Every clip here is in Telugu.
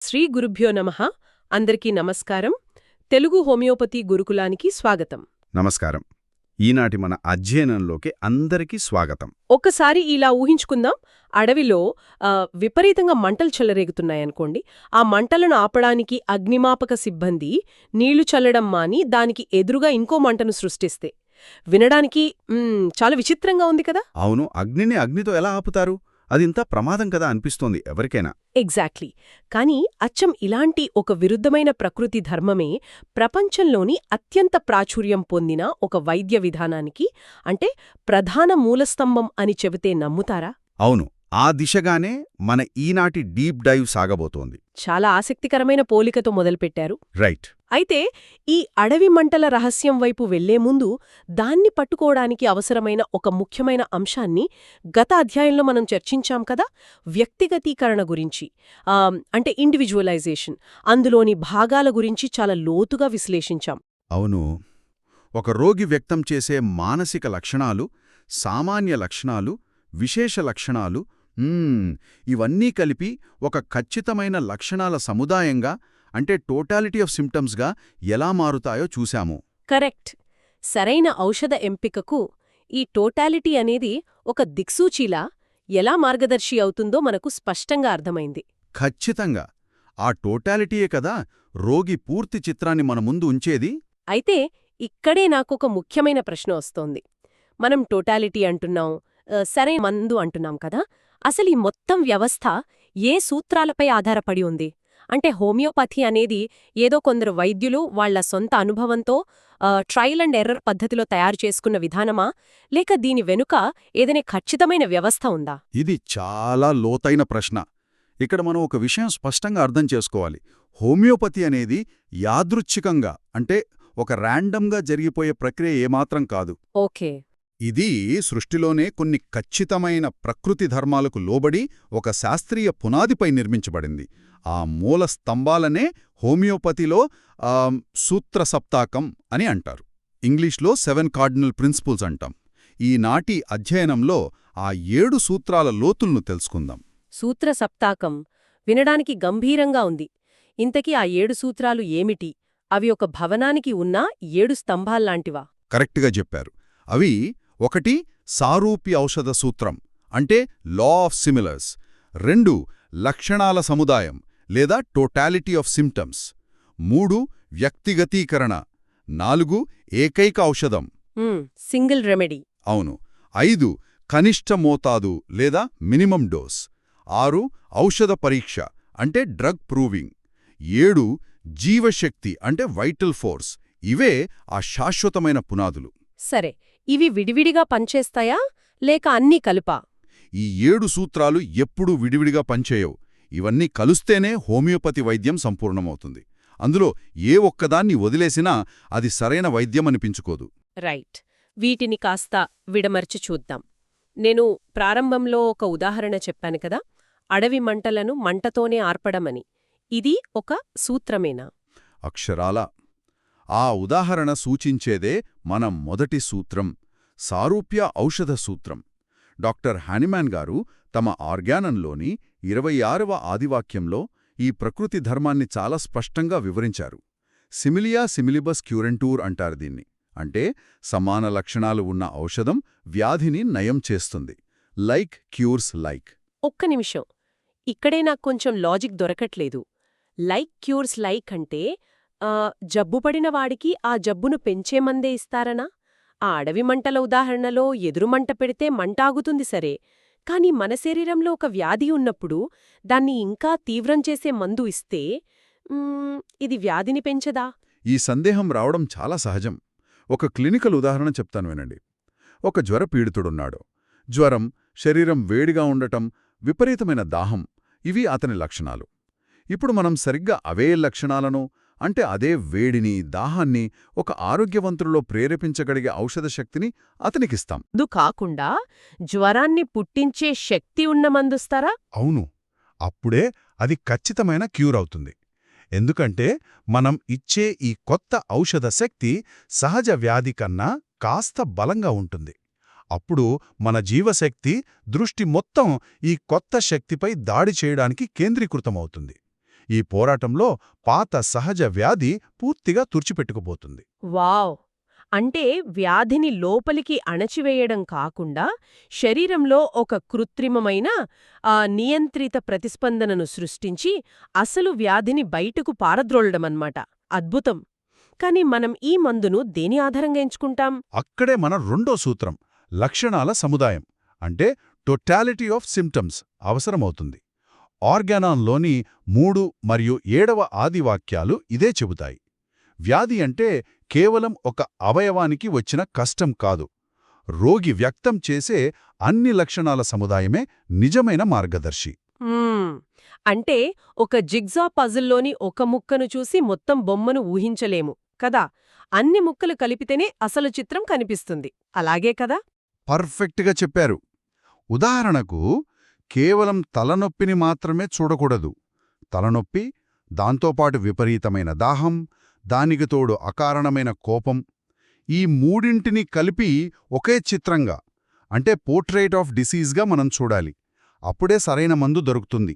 శ్రీ గురుభ్యో నమః. అందరికీ నమస్కారం. తెలుగు హోమియోపతి గురుకులానికి స్వాగతం. నమస్కారం. ఈనాటి మన అధ్యయనంలోకి అందరికీ స్వాగతం. ఒక్కసారి ఇలా ఊహించుకుందాం. అడవిలో విపరీతంగా మంటలు చెలరేగుతున్నాయనుకోండి. ఆ మంటలను ఆపడానికి అగ్నిమాపక సిబ్బంది నీళ్లు చల్లడం మాని దానికి ఎదురుగా ఇంకో మంటను సృష్టిస్తే వినడానికి చాలా విచిత్రంగా ఉంది కదా. అవును, అగ్నిని అగ్నితో ఎలా ఆపుతారు? అదింత ప్రమాదం కదా అనిపిస్తోంది ఎవరికైనా. ఎగ్జాక్ట్లీ. కానీ అచ్చం ఇలాంటి ఒక విరుద్ధమైన ప్రకృతి ధర్మమే ప్రపంచంలోని అత్యంత ప్రాచుర్యం పొందిన ఒక వైద్య విధానానికి, అంటే ప్రధాన మూలస్తంభం అని చెబితే నమ్ముతారా? అవును, ఆ దిశగానే మన ఈనాటి డీప్ డైవ్ సాగబోతోంది. చాలా ఆసక్తికరమైన పోలికతో మొదలుపెట్టారు. రైట్. అయితే ఈ అడవి మంటల రహస్యం వైపు వెళ్లే ముందు దాన్ని పట్టుకోవడానికి అవసరమైన ఒక ముఖ్యమైన అంశాన్ని గత అధ్యాయంలో మనం చర్చించాం కదా, వ్యక్తిగతీకరణ గురించి. అంటే ఇండివిజువలైజేషన్, అందులోని భాగాల గురించి చాలా లోతుగా విశ్లేషించాం. అవును, ఒక రోగి వ్యక్తం చేసే మానసిక లక్షణాలు, సామాన్య లక్షణాలు, విశేష లక్షణాలు, ఇవన్నీ కలిపి ఒక ఖచ్చితమైన లక్షణాల సముదాయంగా, అంటే టోటాలిటీ ఆఫ్ సిమ్టమ్స్గా ఎలా మారుతాయో చూశాము. కరెక్ట్. సరైన ఔషధ ఎంపికకు ఈ టోటాలిటీ అనేది ఒక దిక్సూచిలా ఎలా మార్గదర్శి అవుతుందో మనకు స్పష్టంగా అర్థమైంది. ఖచ్చితంగా. ఆ టోటాలిటీయే కదా రోగి పూర్తి చిత్రాన్ని మన ముందు ఉంచేది. అయితే ఇక్కడే నాకొక ముఖ్యమైన ప్రశ్న వస్తోంది. మనం టోటాలిటీ అంటున్నాం, సరైన మందు అంటున్నాం కదా, అసలు ఈ మొత్తం వ్యవస్థ ఏ సూత్రాలపై ఆధారపడి ఉంది? అంటే హోమియోపతి అనేది ఏదో కొందరు వైద్యులు వాళ్ల సొంత అనుభవంతో ట్రయల్ అండ్ ఎర్రర్ పద్ధతిలో తయారు చేసుకున్న విధానమా, లేక దీని వెనుక ఏదైనా ఖచ్చితమైన వ్యవస్థ ఉందా? ఇది చాలా లోతైన ప్రశ్న. ఇక్కడ మనం ఒక విషయం స్పష్టంగా అర్థం చేసుకోవాలి. హోమియోపతి అనేది యాదృచ్ఛికంగా, అంటే ఒక ర్యాండమ్గా జరిగిపోయే ప్రక్రియ ఏమాత్రం కాదు. ఓకే. ఇది సృష్టిలోనే కొన్ని ఖచ్చితమైన ప్రకృతి ధర్మాలకు లోబడి ఒక శాస్త్రీయ పునాదిపై నిర్మించబడింది. ఆ మూల స్తంభాలనే హోమియోపతిలో సూత్రసప్తాకం అని అంటారు. ఇంగ్లీష్లో 7 కార్డినల్ ప్రిన్సిపుల్స్ అంటాం. ఈనాటి అధ్యయనంలో ఆ 7 సూత్రాల లోతులను తెలుసుకుందాం. సూత్రసప్తాకం వినడానికి గంభీరంగా ఉంది. ఇంతకీ ఆ 7 సూత్రాలు ఏమిటి? అవి ఒక భవనానికి ఉన్న 7 స్తంభాల్లాంటివా? కరెక్ట్గా చెప్పారు. అవి: 1 సారూప్య ఔషధ సూత్రం, అంటే లా ఆఫ్ సిమిలర్స్. 2 లక్షణాల సముదాయం లేదా టోటాలిటీ ఆఫ్ సిమ్టమ్స్. 3 వ్యక్తిగతీకరణ. 4 ఏకైక ఔషధం, సింగిల్ రెమెడీ. అవును. 5 కనిష్ట మోతాదు లేదా మినిమం డోస్. 6 ఔషధ పరీక్ష, అంటే డ్రగ్ ప్రూవింగ్. 7 జీవశక్తి, అంటే వైటల్ ఫోర్స్. ఇవే ఆ శాశ్వతమైన పునాదులు. సరే, ఇవి విడివిడిగా పనిచేస్తాయా లేక అన్నీ కలుపా? ఈ 7 సూత్రాలు ఎప్పుడూ విడివిడిగా పనిచేయవు. ఇవన్నీ కలుస్తేనే హోమియోపతి వైద్యం సంపూర్ణమవుతుంది. అందులో ఏ ఒక్కదాన్ని వదిలేసినా అది సరైన వైద్యం అనిపించుకోదు. రైట్. వీటిని కాస్త విడమర్చి చూద్దాం. నేను ప్రారంభంలో ఒక ఉదాహరణ చెప్పాను కదా, అడవి మంటలను మంటతోనే ఆర్పడమని. ఇది ఒక సూత్రమేనా? అక్షరాలా. ఆ ఉదాహరణ సూచించేదే మన మొదటి సూత్రం, సారూప్య ఔషధ సూత్రం. డాక్టర్ హానిమాన్ గారు తమ ఆర్గానంలోని 26వ ఆదివాక్యంలో ఈ ప్రకృతి ధర్మాన్ని చాలా స్పష్టంగా వివరించారు. సిమిలియా సిమిలిబస్ క్యూరెంటూర్ అంటారు దీన్ని. అంటే సమాన లక్షణాలు ఉన్న ఔషధం వ్యాధిని నయం చేస్తుంది. Like cures like. ఒక్క నిమిషం, ఇక్కడే నాకు కొంచెం లాజిక్ దొరకట్లేదు. లైక్ క్యూర్స్ లైక్ అంటే జబ్బుపడిన వాడికి ఆ జబ్బును పెంచే మందే ఇస్తారనా? ఆ అడవి మంటల ఉదాహరణలో ఎదురుమంట పెడితే మంటాగుతుంది సరే, కాని మన శరీరంలో ఒక వ్యాధి ఉన్నప్పుడు దాన్ని ఇంకా తీవ్రం చేసే మందు ఇస్తే ఇది వ్యాధిని పెంచదా? ఈ సందేహం రావడం చాలా సహజం. ఒక క్లినికల్ ఉదాహరణ చెప్తాను వినండి. ఒక జ్వరపీడితుడున్నాడు. జ్వరం, శరీరం వేడిగా ఉండటం, విపరీతమైన దాహం, ఇవి అతని లక్షణాలు. ఇప్పుడు మనం సరిగ్గా అవే లక్షణాలను, అంటే అదే వేడిని, దాహాన్ని ఒక ఆరోగ్యవంతులలో ప్రేరేపించగలిగే ఔషధ శక్తిని అతనికిస్తాం. ఇది కాకుండా జ్వరాన్ని పుట్టించే శక్తి ఉన్న మందుస్తారా? అవును. అప్పుడే అది ఖచ్చితమైన క్యూర్ అవుతుంది. ఎందుకంటే మనం ఇచ్చే ఈ కొత్త ఔషధ శక్తి సహజ వ్యాధి కన్నా కాస్త బలంగా ఉంటుంది. అప్పుడు మన జీవశక్తి దృష్టి మొత్తం ఈ కొత్త శక్తిపై దాడి చేయడానికి కేంద్రీకృతమవుతుంది. ఈ పోరాటంలో పాత సహజ వ్యాధి పూర్తిగా తుడిచిపెట్టుకుపోతుంది. వావ్! అంటే వ్యాధిని లోపలికి అణచివేయడం కాకుండా శరీరంలో ఒక కృత్రిమమైన నియంత్రిత ప్రతిస్పందనను సృష్టించి అసలు వ్యాధిని బయటకు పారద్రోలడమన్నమాట. అద్భుతం! కాని మనం ఈ మందును దేని ఆధారంగా ఎంచుకుంటాం? అక్కడే మన రెండో సూత్రం, లక్షణాల సముదాయం అంటే టోటాలిటీ ఆఫ్ సిమ్టమ్స్ అవసరమవుతుంది. ఆర్గానాన్లోని 3 మరియు 7వ ఆదివాక్యాలు ఇదే చెబుతాయి. వ్యాధి అంటే కేవలం ఒక అవయవానికి వచ్చిన కష్టం కాదు. రోగి వ్యక్తం చేసే అన్ని లక్షణాల సముదాయమే నిజమైన మార్గదర్శి. అంటే ఒక జిగ్జా పజిల్లోని ఒక ముక్కను చూసి మొత్తం బొమ్మను ఊహించలేము కదా, అన్ని ముక్కలు కలిపితేనే అసలు చిత్రం కనిపిస్తుంది. అలాగే కదా? పర్ఫెక్ట్గా చెప్పారు. ఉదాహరణకు, కేవలం తలనొప్పిని మాత్రమే చూడకూడదు. తలనొప్పి, దాంతోపాటు విపరీతమైన దాహం, దానికి తోడు అకారణమైన కోపం, ఈ మూడింటిని కలిపి ఒకే చిత్రంగా అంటే పోర్ట్రేట్ ఆఫ్ డిసీజ్గా మనం చూడాలి. అప్పుడే సరైన మందు దొరుకుతుంది.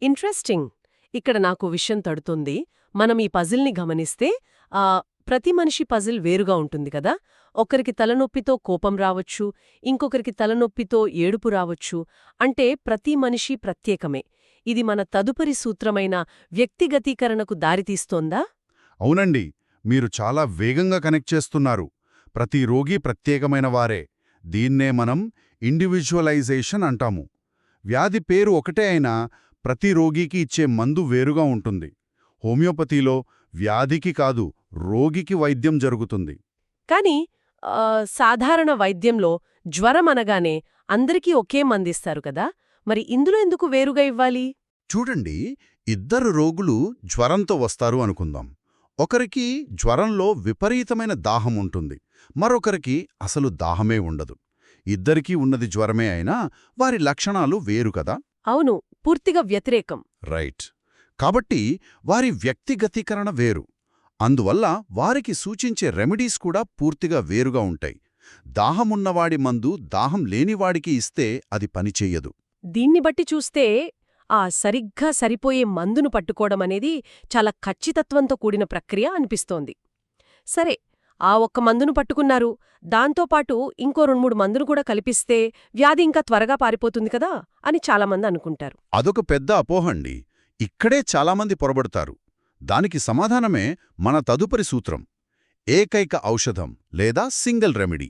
ఇంట్రెస్టింగ్. ఇక్కడ నాకు విషయం తడుతుంది. మనం ఈ పజిల్ని గమనిస్తే ప్రతి మనిషి పజిల్ వేరుగా ఉంటుంది కదా. ఒకరికి తలనొప్పితో కోపం రావచ్చు, ఇంకొకరికి తలనొప్పితో ఏడుపు రావచ్చు. అంటే ప్రతి మనిషి ప్రత్యేకమే. ఇది మన తదుపరి సూత్రమైన వ్యక్తిగతీకరణకు దారితీస్తోందా? అవునండి, మీరు చాలా వేగంగా కనెక్ట్ చేస్తున్నారు. ప్రతి రోగి ప్రత్యేకమైన వారే. దీన్నే మనం ఇండివిజువలైజేషన్ అంటాము. వ్యాధి పేరు ఒకటే అయినా ప్రతి రోగికి ఇచ్చే మందు వేరుగా ఉంటుంది. హోమియోపతిలో వ్యాధికి కాదు, రోగికి వైద్యం జరుగుతుంది. కాని సాధారణ వైద్యంలో జ్వరం అనగానే అందరికీ ఒకే మందిస్తారు కదా. మరి ఇందులో ఎందుకు వేరుగా ఇవ్వాలి? చూడండి, ఇద్దరు రోగులు జ్వరంతో వస్తారు అనుకుందాం. ఒకరికి జ్వరంలో విపరీతమైన దాహం ఉంటుంది, మరొకరికి అసలు దాహమే ఉండదు. ఇద్దరికీ ఉన్నది జ్వరమే అయినా వారి లక్షణాలు వేరు కదా. అవును, పూర్తిగా వ్యతిరేకం. రైట్. కాబట్టి వారి వ్యక్తిగతీకరణ వేరు. అందువల్ల వారికి సూచించే రెమెడీస్ కూడా పూర్తిగా వేరుగా ఉంటాయి. దాహమున్నవాడి మందు దాహం లేనివాడికి ఇస్తే అది పనిచెయ్యదు. దీన్ని బట్టి చూస్తే సరిగ్గా సరిపోయే మందును పట్టుకోవడమనేది చాలా ఖచ్చితత్వంతో కూడిన ప్రక్రియ అనిపిస్తోంది. సరే, ఒక్క మందును పట్టుకున్నారు, దాంతోపాటు ఇంకో 2-3 మందులు కూడా కలిపిస్తే వ్యాధి ఇంకా త్వరగా పారిపోతుంది కదా అని చాలామంది అనుకుంటారు. అదొక పెద్ద అపోహండి. ఇక్కడే చాలామంది పొరబడతారు. దానికి సమాధానమే మన తదుపరి సూత్రం, ఏకైక ఔషధం లేదా సింగిల్ రెమెడీ.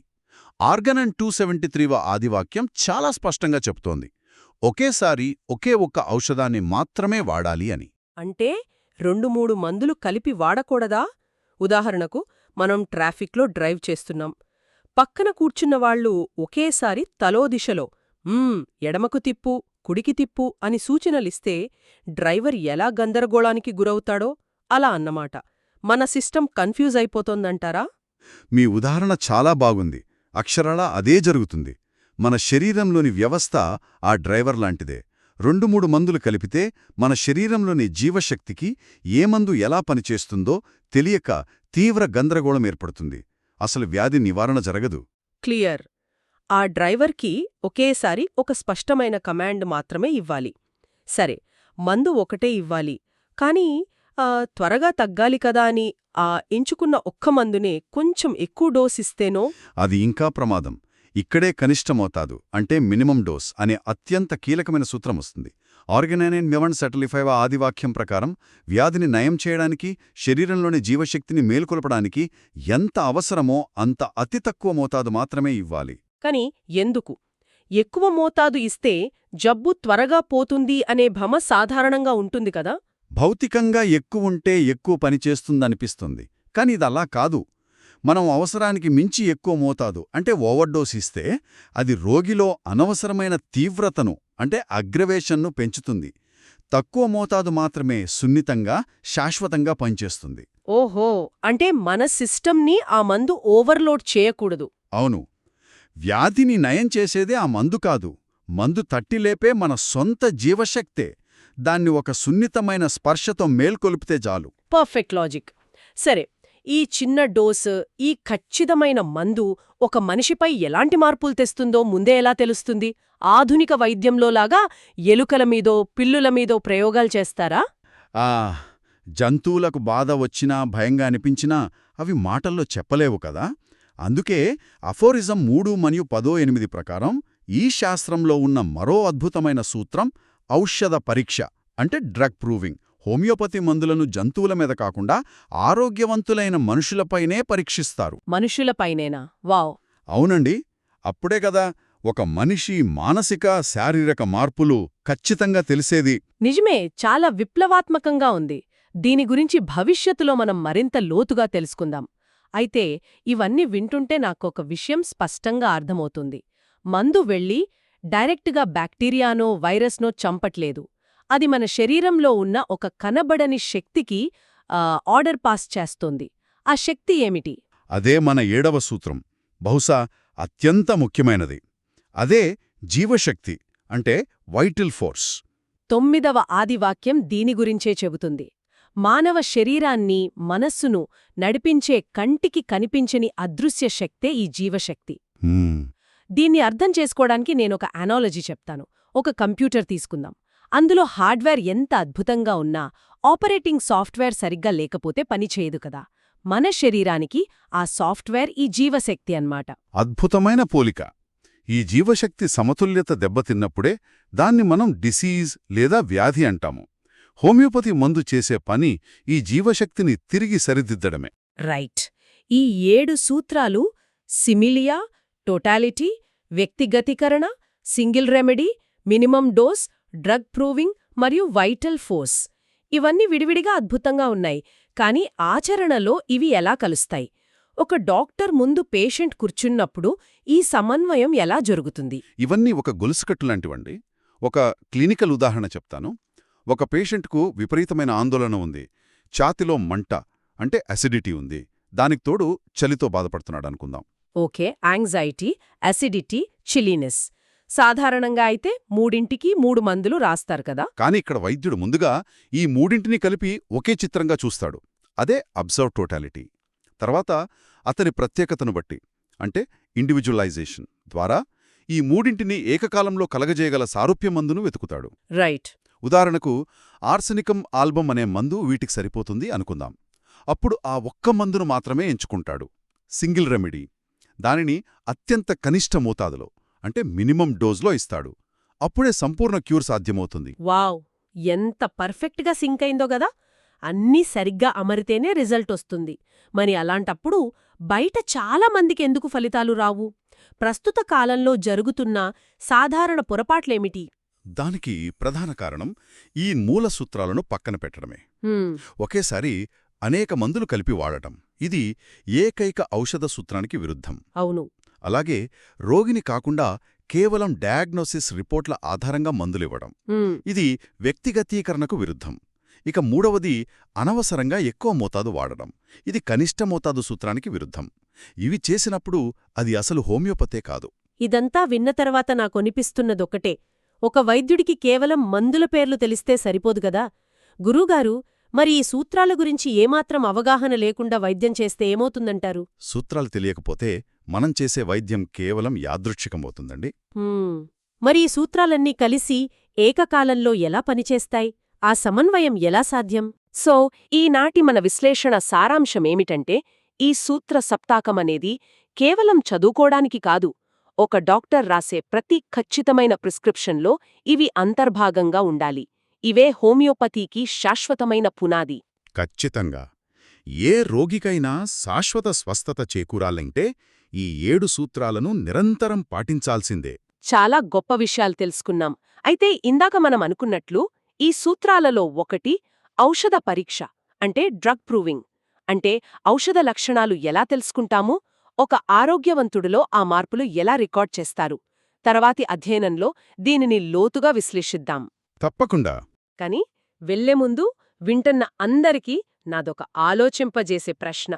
ఆర్గనన్ 273వ ఆదివాక్యం చాలా స్పష్టంగా చెప్తోంది, ఒకేసారి ఒకే ఒక్క ఔషధాన్ని మాత్రమే వాడాలి అని. అంటే 2-3 మందులు కలిపి వాడకూడదా? ఉదాహరణకు, మనం ట్రాఫిక్లో డ్రైవ్ చేస్తున్నాం. పక్కన కూర్చున్నవాళ్లు ఒకేసారి తలో దిశలో ఎడమకు తిప్పు, కుడికి తిప్పు అని సూచనలిస్తే డ్రైవర్ ఎలా గందరగోళానికి గురవుతాడో అలా అన్నమాట. మన సిస్టమ్ కన్ఫ్యూజ్ అయిపోతోందంటారా? మీ ఉదాహరణ చాలా బాగుంది. అక్షరాలా అదే జరుగుతుంది. మన శరీరంలోని వ్యవస్థ ఆ డ్రైవర్ లాంటిదే. 2-3 మందులు కలిపితే మన శరీరంలోని జీవశక్తికి ఏ మందు ఎలా పనిచేస్తుందో తెలియక తీవ్ర గందరగోళం ఏర్పడుతుంది. అసలు వ్యాధి నివారణ జరగదు. క్లియర్. ఆ డ్రైవర్కి ఒకేసారి ఒక స్పష్టమైన కమాండ్ మాత్రమే ఇవ్వాలి. సరే, మందు ఒకటే ఇవ్వాలి, కానీ త్వరగా తగ్గాలి కదా అని ఎంచుకున్న ఒక్క మందునే కొంచెం ఎక్కువ డోస్ ఇస్తేనో? అది ఇంకా ప్రమాదం. ఇక్కడే కనిష్ట మోతాదు అంటే మినిమం డోస్ అనే అత్యంత కీలకమైన సూత్రం వస్తుంది. ఆర్గనైన్ 1175వ ఆదివాక్యం ప్రకారం వ్యాధిని నయం చేయడానికి, శరీరంలోని జీవశక్తిని మేల్కొల్పడానికి ఎంత అవసరమో అంత అతి తక్కువ మోతాదు మాత్రమే ఇవ్వాలి. కాని ఎందుకు? ఎక్కువ మోతాదు ఇస్తే జబ్బు త్వరగా పోతుంది అనే భ్రమ సాధారణంగా ఉంటుంది కదా. భౌతికంగా ఎక్కువుంటే ఎక్కువ పనిచేస్తుందనిపిస్తుంది, కాని ఇదలా కాదు. మనం అవసరానికి మించి ఎక్కువ మోతాదు అంటే ఓవర్డోస్ ఇస్తే అది రోగిలో అనవసరమైన తీవ్రతను అంటే అగ్రవేషన్ను పెంచుతుంది. తక్కువ మోతాదు మాత్రమే సున్నితంగా, శాశ్వతంగా పనిచేస్తుంది. ఓహో, అంటే మన సిస్టమ్ని ఆ మందు ఓవర్లోడ్ చేయకూడదు. అవును. వ్యాధిని నయం చేసేదే ఆ మందు కాదు, మందు తట్టిలేపే మన సొంత జీవశక్తే. దాన్ని ఒక సున్నితమైన స్పర్శతో మేల్కొలిపితే చాలు. Perfect logic. సరే, ఈ చిన్న డోసు, ఈ ఖచ్చితమైన మందు ఒక మనిషిపై ఎలాంటి మార్పులు తెస్తుందో ముందే ఎలా తెలుస్తుంది? ఆధునిక వైద్యంలోలాగా ఎలుకల మీదో పిల్లుల మీదో ప్రయోగాలు చేస్తారా? ఆ జంతువులకు బాధ వచ్చినా భయంగా అనిపించినా అవి మాటల్లో చెప్పలేవు కదా. అందుకే అఫోరిజం 3-10-8 ప్రకారం ఈ శాస్త్రంలో ఉన్న మరో అద్భుతమైన సూత్రం ఔషధ పరీక్ష అంటే డ్రగ్ ప్రూవింగ్. హోమియోపతి మందులను జంతువుల మీద కాకుండా ఆరోగ్యవంతులైన మనుషులపైనే పరీక్షిస్తారు. మనుషులపైనేనా? వావ్! అవునండి. అప్పుడే కదా ఒక మనిషి మానసిక శారీరక మార్పులు ఖచ్చితంగా తెలిసేది. నిజమే, చాలా విప్లవాత్మకంగా ఉంది. దీని గురించి భవిష్యత్తులో మనం మరింత లోతుగా తెలుసుకుందాం. అయితే ఇవన్నీ వింటుంటే నాకొక విషయం స్పష్టంగా అర్థమవుతుంది. మందు వెళ్ళి డైరెక్ట్గా బ్యాక్టీరియానో వైరస్నో చంపట్లేదు. అది మన శరీరంలో ఉన్న ఒక కనబడని శక్తికి ఆర్డర్ పాస్ చేస్తోంది. ఆ శక్తి ఏమిటి? అదే మన 7వ సూత్రం, బహుశా అత్యంత ముఖ్యమైనది. అదే జీవశక్తి అంటే వైటల్ ఫోర్స్. 9వ ఆదివాక్యం దీని గురించే చెబుతుంది. మానవ శరీరాన్ని, మనస్సును నడిపించే కంటికి కనిపించని అదృశ్య శక్తే ఈ జీవశక్తి. దీన్ని అర్థం చేసుకోవడానికి నేనొక అనాలజీ చెప్తాను. ఒక కంప్యూటర్ తీసుకుందాం. అందులో హార్డ్వేర్ ఎంత అద్భుతంగా ఉన్నా ఆపరేటింగ్ సాఫ్ట్వేర్ సరిగ్గా లేకపోతే పనిచేయదు కదా. మన శరీరానికి ఆ సాఫ్ట్వేర్ ఈ జీవశక్తి అన్నమాట. అద్భుతమైన పోలిక. ఈ జీవశక్తి సమతుల్యత దెబ్బతిన్నప్పుడే దాన్ని మనం డిసీజ్ లేదా వ్యాధి అంటాము. హోమియోపతి మందు చేసే పని ఈ జీవశక్తిని తిరిగి సరిదిద్దడమే. రైట్. ఈ 7 సూత్రాలు సిమిలియా, టోటాలిటీ, వ్యక్తిగతీకరణ, single remedy, minimum dose, drug proving మరియు వైటల్ ఫోర్స్ ఇవన్నీ విడివిడిగా అద్భుతంగా ఉన్నాయి. కానీ ఆచరణలో ఇవి ఎలా కలుస్తాయి? ఒక డాక్టర్ ముందు పేషెంట్ కూర్చున్నప్పుడు ఈ సమన్వయం ఎలా జరుగుతుంది? ఇవన్నీ ఒక గొలుసుకట్టులాంటివండి. ఒక క్లినికల్ ఉదాహరణ చెప్తాను. ఒక పేషెంట్కు విపరీతమైన ఆందోళన ఉంది. ఛాతిలో మంట అంటే అసిడిటీ ఉంది. దానికి తోడు చలితో బాధపడుతున్నాడనుకుందాం. Okay, anxiety, acidity, chilliness. సాధారణంగా అయితే 3ంటికి 3 మందులు రాస్తారు కదా. కాని ఇక్కడ వైద్యుడు ముందుగా ఈ 3ంటిని కలిపి ఒకే చిత్రంగా చూస్తాడు. అదే అబ్జర్వ్ టోటాలిటీ. తర్వాత అతని ప్రత్యేకతను బట్టి అంటే ఇండివిజువలైజేషన్ ద్వారా ఈ 3ంటిని ఏకకాలంలో కలగజేయగల సారూప్య మందును వెతుకుతాడు. రైట్. ఉదాహరణకు ఆర్సెనికం ఆల్బమ్ అనే మందు వీటికి సరిపోతుంది అనుకుందాం. అప్పుడు ఆ ఒక్క మందును మాత్రమే ఎంచుకుంటాడు. Single remedy. దానిని అత్యంత కనిష్ట మోతాదులో అంటే మినిమం డోజ్లో ఇస్తాడు. అప్పుడే సంపూర్ణ క్యూర్ సాధ్యమవుతుంది. వావ్! ఎంత పర్ఫెక్ట్గా సింక్ అయిందో గదా. అన్నీ సరిగ్గా అమరితేనే రిజల్ట్ వస్తుంది. మరి అలాంటప్పుడు బయట చాలా మందికి ఎందుకు ఫలితాలు రావు? ప్రస్తుత కాలంలో జరుగుతున్న సాధారణ పొరపాట్లేమిటి? దానికి ప్రధాన కారణం ఈ మూల సూత్రాలను పక్కన పెట్టడమే. ఒకేసారి అనేక మందులు కలిపి వాడటం. ఇది ఏకైక ఔషధ సూత్రానికి విరుద్ధం. అవును. అలాగే రోగిని కాకుండా కేవలం డయాగ్నోసిస్ రిపోర్ట్ల ఆధారంగా మందులివ్వడం. ఇది వ్యక్తిగతీకరణకు విరుద్ధం. ఇక 3వది అనవసరంగా ఎక్కువ మోతాదు వాడడం. ఇది కనిష్ట మోతాదు సూత్రానికి విరుద్ధం. ఇవి చేసినప్పుడు అది అసలు హోమియోపతే కాదు. ఇదంతా విన్న తర్వాత నాకొనిపిస్తున్నదొక్కటే. ఒక వైద్యుడికి కేవలం మందుల పేర్లు తెలిస్తే సరిపోదు గదా. గురూగారు, మరి ఈ సూత్రాల గురించి ఏమాత్రం అవగాహన లేకుండా వైద్యం చేస్తే ఏమవుతుందంటారు? సూత్రాలు తెలియకపోతే మనం చేసే వైద్యం కేవలం యాదృచ్ఛికమవుతుందండి. మరి ఈ సూత్రాలన్నీ కలిసి ఏకకాలంలో ఎలా పనిచేస్తాయి? ఆ సమన్వయం ఎలా సాధ్యం? సో ఈనాటి మన విశ్లేషణ సారాంశమేమిటంటే, ఈ సూత్ర సప్తాకమనేది కేవలం చదువుకోడానికి కాదు, ఒక డాక్టర్ రాసే ప్రతి ఖచ్చితమైన ప్రిస్క్రిప్షన్లో ఇవి అంతర్భాగంగా ఉండాలి. ఇవే హోమియోపతికి శాశ్వతమైన పునాది. ఖచ్చితంగా. ఏ రోగికైనా శాశ్వత స్వస్థత చేకూరాలంటే ఈ 7 సూత్రాలను నిరంతరం పాటించాల్సిందే. చాలా గొప్ప విషయాలు తెలుసుకున్నాం. అయితే ఇందాక మనం అనుకున్నట్లు ఈ సూత్రాలలో ఒకటి ఔషధ పరీక్ష అంటే డ్రగ్ ప్రూవింగ్. అంటే ఔషధ లక్షణాలు ఎలా తెలుసుకుంటామో, ఒక ఆరోగ్యవంతుడిలో ఆ మార్పులు ఎలా రికార్డ్ చేస్తారు. తర్వాతి అధ్యయనంలో దీనిని లోతుగా విశ్లేషిద్దాం. తప్పకుండా. కాని వెళ్లే ముందు వింటున్న అందరికీ నాదొక ఆలోచింపజేసే ప్రశ్న.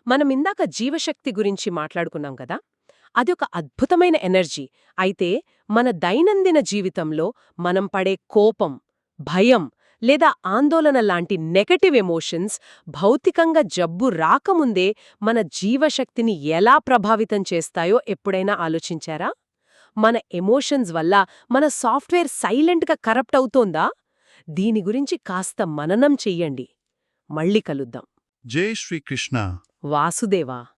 మనమిందాక జీవశక్తి గురించి మాట్లాడుకున్నాం కదా. అదొక అద్భుతమైన ఎనర్జీ. అయితే మన దైనందిన జీవితంలో మనం పడే కోపం, భయం లేదా ఆందోళన లాంటి నెగటివ్ ఎమోషన్స్ భౌతికంగా జబ్బు రాకముందే మన జీవశక్తిని ఎలా ప్రభావితం చేస్తాయో ఎప్పుడైనా ఆలోచించారా? మన ఎమోషన్స్ వల్ల మన సాఫ్ట్వేర్ సైలెంట్గా కరప్ట్ అవుతోందా? దీని గురించి కాస్త మననం చెయ్యండి. మళ్ళీ కలుద్దాం. జై శ్రీకృష్ణ. వాసుదేవా.